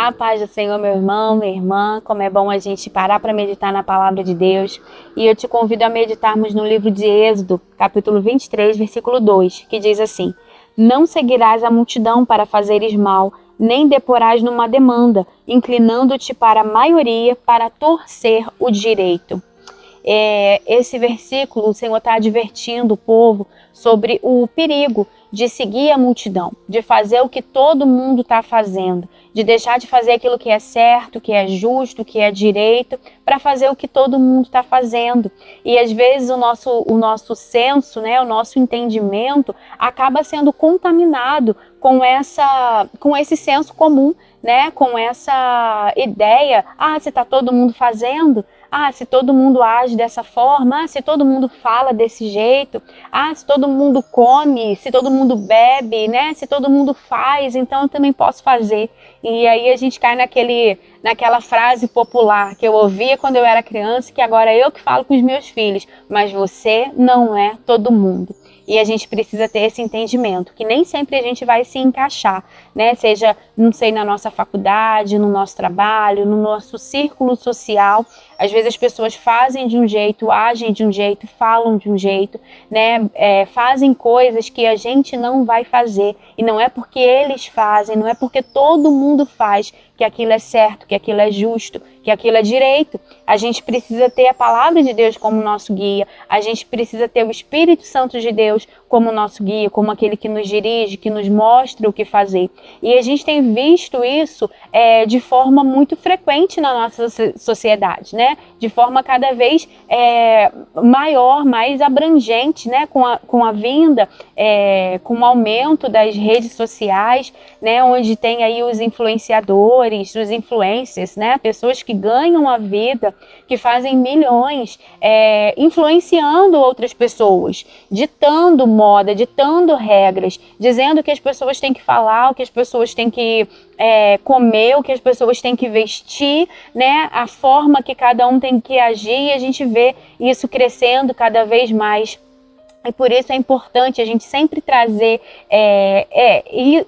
A paz do Senhor, meu irmão, minha irmã, como é bom a gente parar para meditar na palavra de Deus. E eu te convido a meditarmos no livro de Êxodo, capítulo 23, versículo 2, que diz assim: Não seguirás a multidão para fazeres mal, nem deporás numa demanda, inclinando-te para a maioria para torcer o direito. Esse versículo, o Senhor está advertindo o povo sobre o perigo de seguir a multidão, de fazer o que todo mundo está fazendo, de deixar de fazer aquilo que é certo, que é justo, que é direito, para fazer o que todo mundo está fazendo. E às vezes o nosso senso, né, o nosso entendimento acaba sendo contaminado com esse senso comum, né, com essa ideia, se está todo mundo fazendo, se todo mundo age dessa forma, se todo mundo fala desse jeito, se todo mundo come, se todo mundo bebe, né? Se todo mundo faz, então eu também posso fazer. E aí a gente cai naquela frase popular que eu ouvia quando eu era criança, que agora é eu que falo com os meus filhos, mas você não é todo mundo. E a gente precisa ter esse entendimento, que nem sempre a gente vai se encaixar, né? Seja, não sei, na nossa faculdade, no nosso trabalho, no nosso círculo social. Às vezes as pessoas fazem de um jeito, agem de um jeito, falam de um jeito, né? Fazem coisas que a gente não vai fazer. E não é porque eles fazem, não é porque todo mundo faz que aquilo é certo, que aquilo é justo, que aquilo é direito. A gente precisa ter a palavra de Deus como nosso guia. A gente precisa ter o Espírito Santo de Deus como nosso guia, como aquele que nos dirige, que nos mostra o que fazer. E a gente tem visto isso de forma muito frequente na nossa sociedade, né? De forma cada vez maior, mais abrangente, né? Com a vinda, com o aumento das redes sociais, né? Onde tem aí os influenciadores, os influencers, né? Pessoas que ganham a vida, que fazem milhões, influenciando outras pessoas, ditando moda, ditando regras, dizendo o que as pessoas têm que falar, o que as pessoas têm que comer, o que as pessoas têm que vestir, né? A forma que cada um tem que agir, e a gente vê isso crescendo cada vez mais. E por isso é importante a gente sempre trazer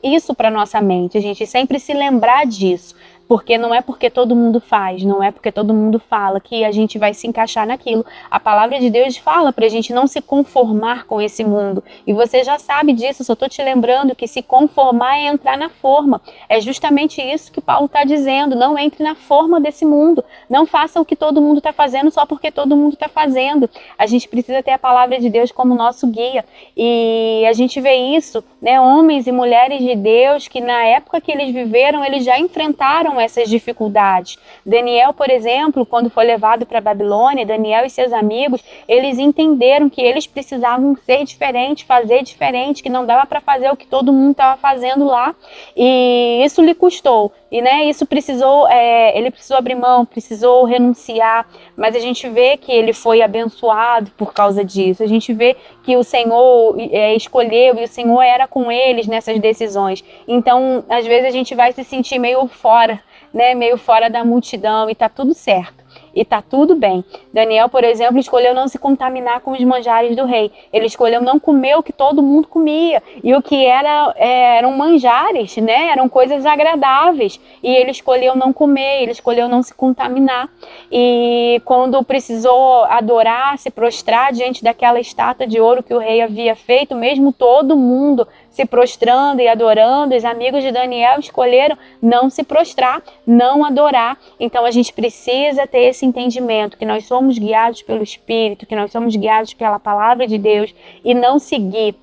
isso para nossa mente, a gente sempre se lembrar disso. Porque não é porque todo mundo faz, não é porque todo mundo fala que a gente vai se encaixar naquilo. A palavra de Deus fala para a gente não se conformar com esse mundo. E você já sabe disso, só estou te lembrando que se conformar é entrar na forma. É justamente isso que Paulo está dizendo, não entre na forma desse mundo. Não faça o que todo mundo está fazendo só porque todo mundo está fazendo. A gente precisa ter a palavra de Deus como nosso guia. E a gente vê isso, né, homens e mulheres de Deus que na época que eles viveram, eles já enfrentaram essas dificuldades. Daniel, por exemplo, quando foi levado para a Babilônia, Daniel e seus amigos, eles entenderam que eles precisavam ser diferentes, fazer diferente, que não dava para fazer o que todo mundo estava fazendo lá. E isso lhe custou. E isso precisou, ele precisou abrir mão, precisou renunciar, mas a gente vê que ele foi abençoado por causa disso. A gente vê que o Senhor escolheu e o Senhor era com eles nessas decisões. Então, às vezes a gente vai se sentir meio fora, né, meio fora da multidão, e tá tudo certo. E tá tudo bem. Daniel, por exemplo, escolheu não se contaminar com os manjares do rei. Ele escolheu não comer o que todo mundo comia. E o que eram manjares, né? Eram coisas agradáveis. E ele escolheu não comer, ele escolheu não se contaminar. E quando precisou adorar, se prostrar diante daquela estátua de ouro que o rei havia feito, mesmo todo mundo se prostrando e adorando, os amigos de Daniel escolheram não se prostrar, não adorar. Então a gente precisa ter esse entendimento, que nós somos guiados pelo Espírito, que nós somos guiados pela palavra de Deus, e não seguir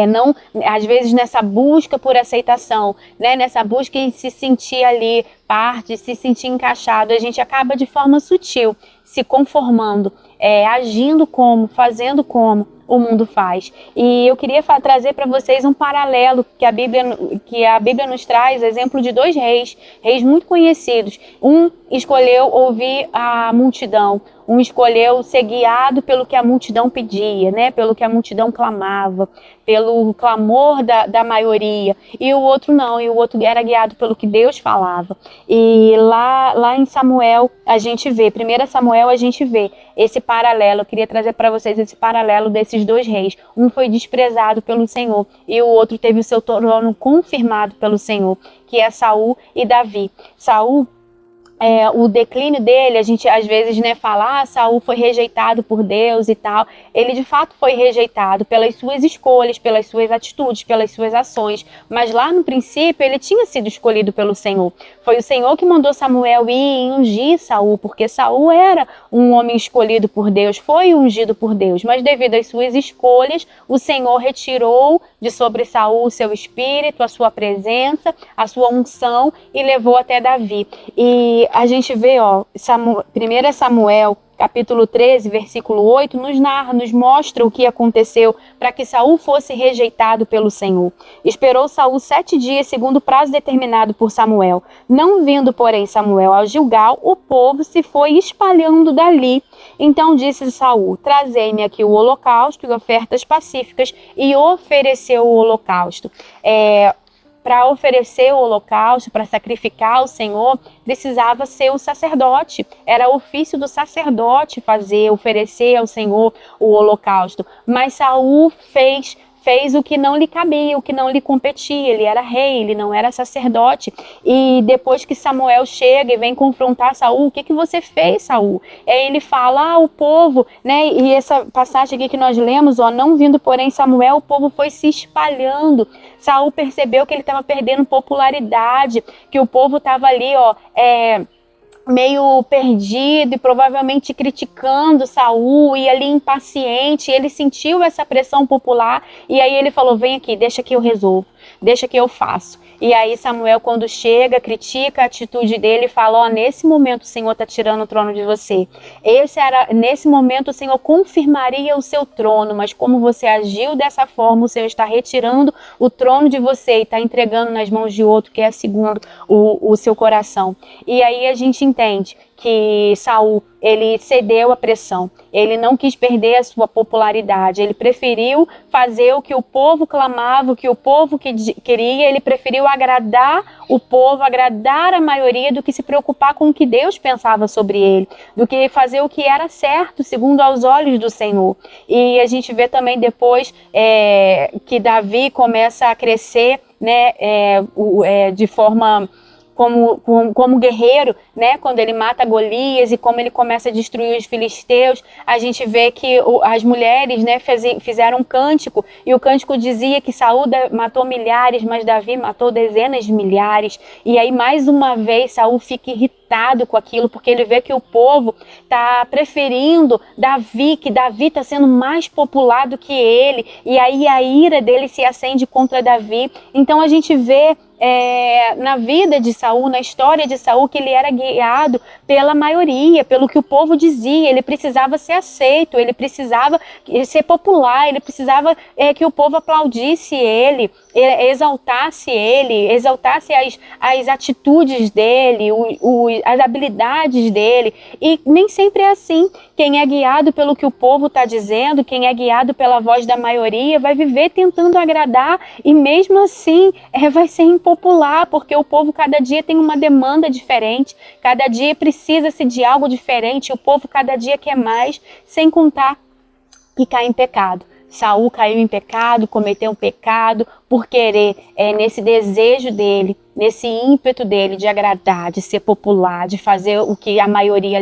não, às vezes nessa busca por aceitação, né, nessa busca em se sentir ali parte, se sentir encaixado, a gente acaba de forma sutil se conformando, agindo como, fazendo como o mundo faz. E eu queria trazer para vocês um paralelo que a Bíblia nos traz, exemplo de dois reis muito conhecidos. Um escolheu ouvir a multidão, um escolheu ser guiado pelo que a multidão pedia, né? Pelo que a multidão clamava, pelo clamor da maioria. E o outro não, e o outro era guiado pelo que Deus falava. E lá em Samuel, a gente vê, 1 Samuel, a gente vê esse paralelo. Eu queria trazer para vocês esse paralelo desses desses dois reis. Um foi desprezado pelo Senhor e o outro teve o seu trono confirmado pelo Senhor, que é Saul e Davi. Saul, o declínio dele, a gente às vezes, né, fala, Saul foi rejeitado por Deus e tal. Ele de fato foi rejeitado pelas suas escolhas, pelas suas atitudes, pelas suas ações. Mas lá no princípio ele tinha sido escolhido pelo Senhor. Foi o Senhor que mandou Samuel ir e ungir Saul, porque Saul era um homem escolhido por Deus, foi ungido por Deus. Mas devido às suas escolhas, o Senhor retirou de sobre Saul o seu espírito, a sua presença, a sua unção e levou até Davi. E a gente vê, 1 Samuel, capítulo 13, versículo 8, nos narra, nos mostra o que aconteceu para que Saul fosse rejeitado pelo Senhor. Esperou Saul 7 dias, segundo o prazo determinado por Samuel. Não vindo, porém, Samuel ao Gilgal, o povo se foi espalhando dali. Então disse Saul, trazei-me aqui o holocausto e ofertas pacíficas, e ofereceu o holocausto. Para oferecer o holocausto, para sacrificar ao Senhor, precisava ser o sacerdote. Era ofício do sacerdote oferecer ao Senhor o holocausto. Mas Saul fez o que não lhe cabia, o que não lhe competia. Ele era rei, ele não era sacerdote. E depois que Samuel chega e vem confrontar Saul, o que você fez, Saul? Aí ele fala, o povo, né? E essa passagem aqui que nós lemos, não vindo porém Samuel, o povo foi se espalhando. Saul percebeu que ele estava perdendo popularidade, que o povo estava ali, meio perdido e provavelmente criticando Saul e ali impaciente. Ele sentiu essa pressão popular e aí ele falou, vem aqui, deixa que eu resolvo, deixa que eu faço. E aí Samuel, quando chega, critica a atitude dele e fala, nesse momento o Senhor está tirando o trono de você. Nesse momento o Senhor confirmaria o seu trono, mas como você agiu dessa forma, o Senhor está retirando o trono de você e está entregando nas mãos de outro, que é segundo o seu coração. E aí a gente entende que Saul, ele cedeu à pressão, ele não quis perder a sua popularidade, ele preferiu fazer o que o povo clamava, o que o povo queria, ele preferiu agradar o povo, agradar a maioria, do que se preocupar com o que Deus pensava sobre ele, do que fazer o que era certo, segundo aos olhos do Senhor. E a gente vê também depois que Davi começa a crescer, né, de forma como guerreiro, né? Quando ele mata Golias e como ele começa a destruir os filisteus, a gente vê que as mulheres, né, fizeram um cântico, e o cântico dizia que Saul matou milhares, mas Davi matou dezenas de milhares. E aí mais uma vez Saul fica irritado com aquilo, porque ele vê que o povo está preferindo Davi, que Davi está sendo mais popular do que ele, e aí a ira dele se acende contra Davi. Então a gente vê na vida de Saul, na história de Saul, que ele era guiado pela maioria, pelo que o povo dizia. Ele precisava ser aceito, ele precisava ser popular, ele precisava que o povo aplaudisse ele, exaltasse as atitudes dele, as habilidades dele. E nem sempre é assim. Quem é guiado pelo que o povo está dizendo, quem é guiado pela voz da maioria, vai viver tentando agradar, e mesmo assim vai ser impopular, porque o povo cada dia tem uma demanda diferente, cada dia precisa-se de algo diferente, o povo cada dia quer mais, sem contar que cai em pecado. Saul caiu em pecado, cometeu um pecado por querer, nesse desejo dele, nesse ímpeto dele de agradar, de ser popular, de fazer o que a maioria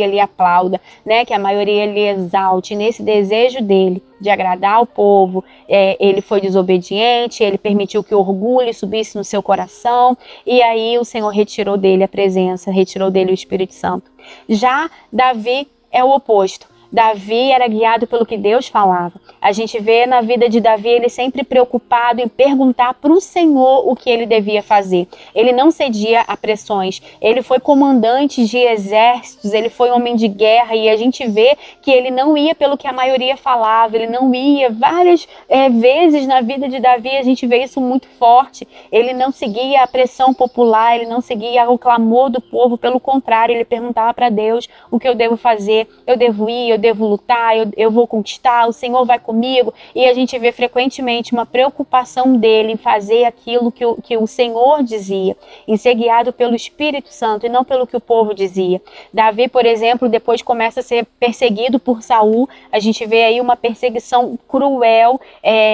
lhe aplauda, né? Que a maioria lhe exalte. Nesse desejo dele de agradar ao povo, ele foi desobediente, ele permitiu que o orgulho subisse no seu coração, e aí o Senhor retirou dele a presença, retirou dele o Espírito Santo. Já Davi é o oposto. Davi era guiado pelo que Deus falava. A gente vê na vida de Davi ele sempre preocupado em perguntar para o Senhor o que ele devia fazer. Ele não cedia a pressões. Ele foi comandante de exércitos, ele foi homem de guerra, e a gente vê que ele não ia pelo que a maioria falava, ele não ia. Várias vezes na vida de Davi a gente vê isso muito forte. Ele não seguia a pressão popular, ele não seguia o clamor do povo, pelo contrário, ele perguntava para Deus o que eu devo fazer, eu devo ir, eu devo lutar, eu vou conquistar, o Senhor vai comigo. E a gente vê frequentemente uma preocupação dele em fazer aquilo que o Senhor dizia, em ser guiado pelo Espírito Santo e não pelo que o povo dizia. Davi, por exemplo, depois começa a ser perseguido por Saul. A gente vê aí uma perseguição cruel,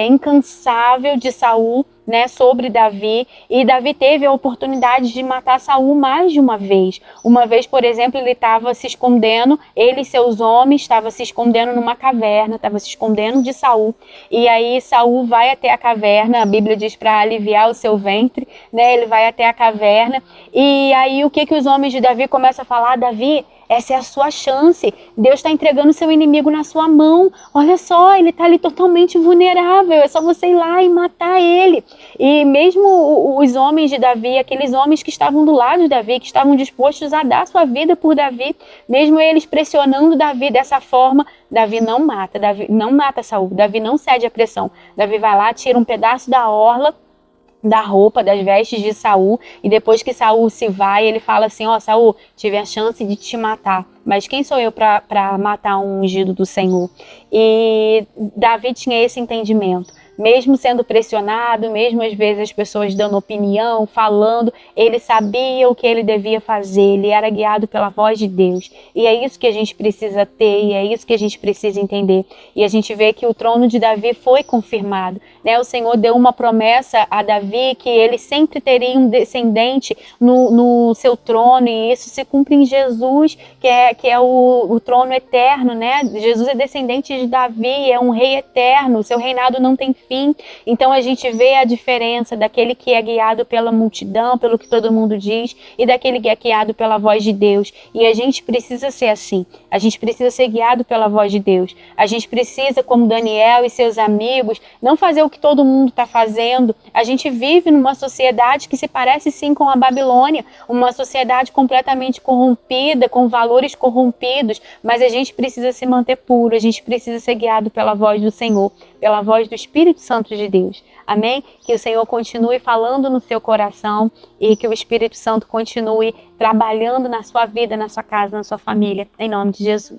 incansável de Saul, né, sobre Davi, e Davi teve a oportunidade de matar Saul mais de uma vez. Uma vez, por exemplo, ele estava se escondendo, ele e seus homens estavam se escondendo numa caverna, estavam se escondendo de Saul, e aí Saul vai até a caverna, a Bíblia diz para aliviar o seu ventre, né, ele vai até a caverna, e aí o que os homens de Davi começam a falar? Davi, essa é a sua chance. Deus está entregando o seu inimigo na sua mão. Olha só, ele está ali totalmente vulnerável. É só você ir lá e matar ele. E mesmo os homens de Davi, aqueles homens que estavam do lado de Davi, que estavam dispostos a dar sua vida por Davi, mesmo eles pressionando Davi dessa forma, Davi não mata Saul. Davi não cede à pressão. Davi vai lá, tira um pedaço da orla da roupa, das vestes de Saul, e depois que Saul se vai, ele fala assim: ó, Saul, tive a chance de te matar, mas quem sou eu para matar um ungido do Senhor? E Davi tinha esse entendimento. Mesmo sendo pressionado, mesmo às vezes as pessoas dando opinião, falando, ele sabia o que ele devia fazer, ele era guiado pela voz de Deus. E é isso que a gente precisa ter, e é isso que a gente precisa entender. E a gente vê que o trono de Davi foi confirmado, né? O Senhor deu uma promessa a Davi que ele sempre teria um descendente no seu trono, e isso se cumpre em Jesus, que é o trono eterno, né? Jesus é descendente de Davi, é um rei eterno, seu reinado não tem fim. Então a gente vê a diferença daquele que é guiado pela multidão, pelo que todo mundo diz, e daquele que é guiado pela voz de Deus. E a gente precisa ser assim. A gente precisa ser guiado pela voz de Deus. A gente precisa, como Daniel e seus amigos, não fazer o que todo mundo está fazendo. A gente vive numa sociedade que se parece sim com a Babilônia, uma sociedade completamente corrompida, com valores corrompidos, mas a gente precisa se manter puro, a gente precisa ser guiado pela voz do Senhor, pela voz do Espírito Santo de Deus. Amém? Que o Senhor continue falando no seu coração e que o Espírito Santo continue trabalhando na sua vida, na sua casa, na sua família. Em nome de Jesus.